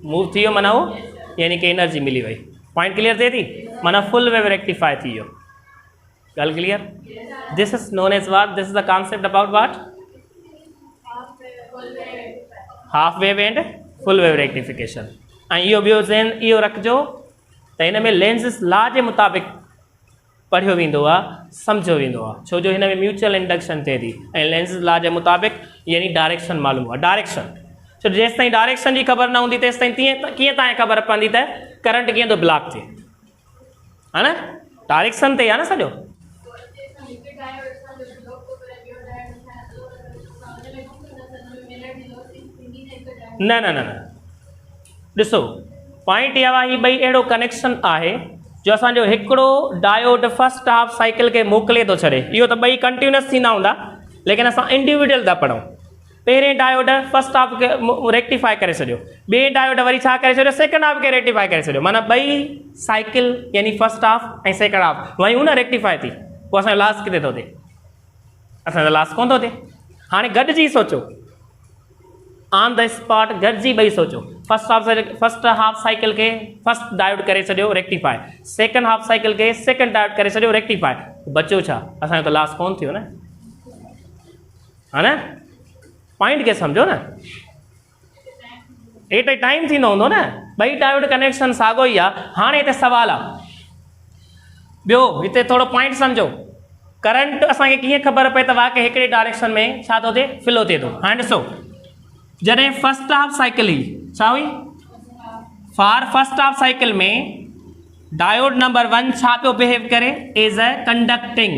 मूव थी वियो, माना उहो यानी कि एनर्जी मिली वई। पॉइंट क्लियर थिए थी? माना फुल वेव रेक्टिफाई थी वियो। ॻाल्हि clear? This is known as what? This is the concept about what? Half wave and full wave rectification. ऐं इहो ॿियो ज़हन इहो रखिजो त हिन में लेंसिस लॉ जे मुताबिक़ पढ़ियो वेंदो आहे, सम्झो वेंदो आहे, छो जो हिन में म्यूचुअल इंडक्शन थिए थी ऐं लेंसिस लॉ जे मुताबिक़ यानी डायरेक्शन मालूम आहे। डायरेक्शन, छो जेसि ताईं डायरेक्शन जी ख़बर न हूंदी तेसि ताईं कीअं तव्हांखे ख़बर पवंदी त करंट कीअं थो ब्लॉक थिए, हा न। डायरेक्शन ते आहे न सॼो। न न न न, ॾिसो पॉइंट इहा आहे, ॿई अहिड़ो कनेक्शन आहे जो असांजो हिकिड़ो डायोड फर्स्ट हाफ साइकिल खे मोकिले थो छॾे। इहो त ॿई कंटिन्यूअस थींदा हूंदा, लेकिन असां इंडिविजुअल था पढ़ूं। पहिरें डायोड फर्स्ट हाफ खे रेक्टिफाई करे छॾियो, ॿिए डायोड वरी छा करे छॾियो? सेकंड हाफ खे रेक्टिफाई करे छॾियो, माना ॿई साइकिल यानी फर्स्ट हाफ ऐं सेकंड हाफ वयूं न रेक्टिफाई थी। पोइ असांजो लॉस किथे थो थिए? असांजो लॉस कोन थो थिए। हाणे गॾिजी सोचो, ऑन द स्पॉट गॾिजी ॿई सोचो। फर्स्ट हाफ साइकिल खे फर्स्ट डायोड करे छॾियो रेक्टिफाई, सेकंड हाफ साइकिल खे सेकंड डायोड करे छॾियो रेक्टिफाई, बचियो छा? असांजो त लॉस कोन थियो न, हा न। पॉइंट खे सम्झो न, एट टाइम थींदो हूंदो न, ॿई डायोड कनेक्शन साॻियो ई आहे। हाणे हिते सवाल आहे ॿियो, हिते थोरो पॉइंट सम्झो। करंट असांखे कीअं ख़बर पए त वाक़ई हिकिड़े डायरेक्शन में छा थो थिए? फ्लो थिए थो। हाणे ॾिसो जॾहिं फर्स्ट हाफ साइकिल ही छा हुई फॉर फर्स्ट हाफ साइकिल में डायोड नंबर 1 छा पियो बिहेव करे एज अ कंडक्टिंग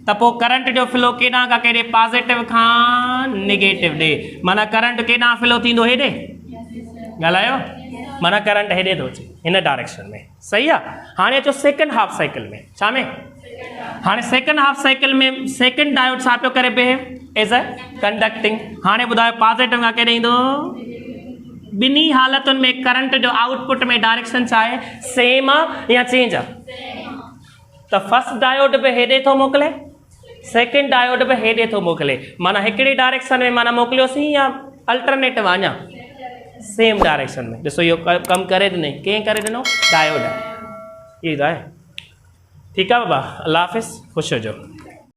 त पोइ करंट जो फ्लो केॾां खां केॾे पॉजिटिव खां नेगेटिव ॾे माना करंट केॾां फ्लो थींदो हेॾे ॻाल्हायो माना करंट हेॾे थो अचे हिन डायरेक्शन में सही आहे हाणे अचो सेकेंड हाफ साइकिल में छा में हाणे सेकेंड हाफ साइकिल में सेकेंड डायोड छा पियो करे बिहेव एज अ कंडक्टिंग हाणे ॿुधायो पॉजिटिव खां केॾे ईंदो ॿिन्ही हालतुनि में करंट जो आउटपुट में डायरेक्शन छा आहे सेम आहे या चेंज आहे त फर्स्ट डायोड बि हेॾे थो मोकिले सेकेंड डायोड बि हेॾे थो मोकिले माना हिकिड़ी डायरेक्शन में माना मोकिलियोसीं या अल्टरनेटिव अञा सेम डायरेक्शन में ॾिसो इहो कमु करे ॾिनई कंहिं करे ॾिनो डायोड इहो आहे ठीकु आहे बाबा अल्लाह हाफ़िज़ ख़ुशि हुजो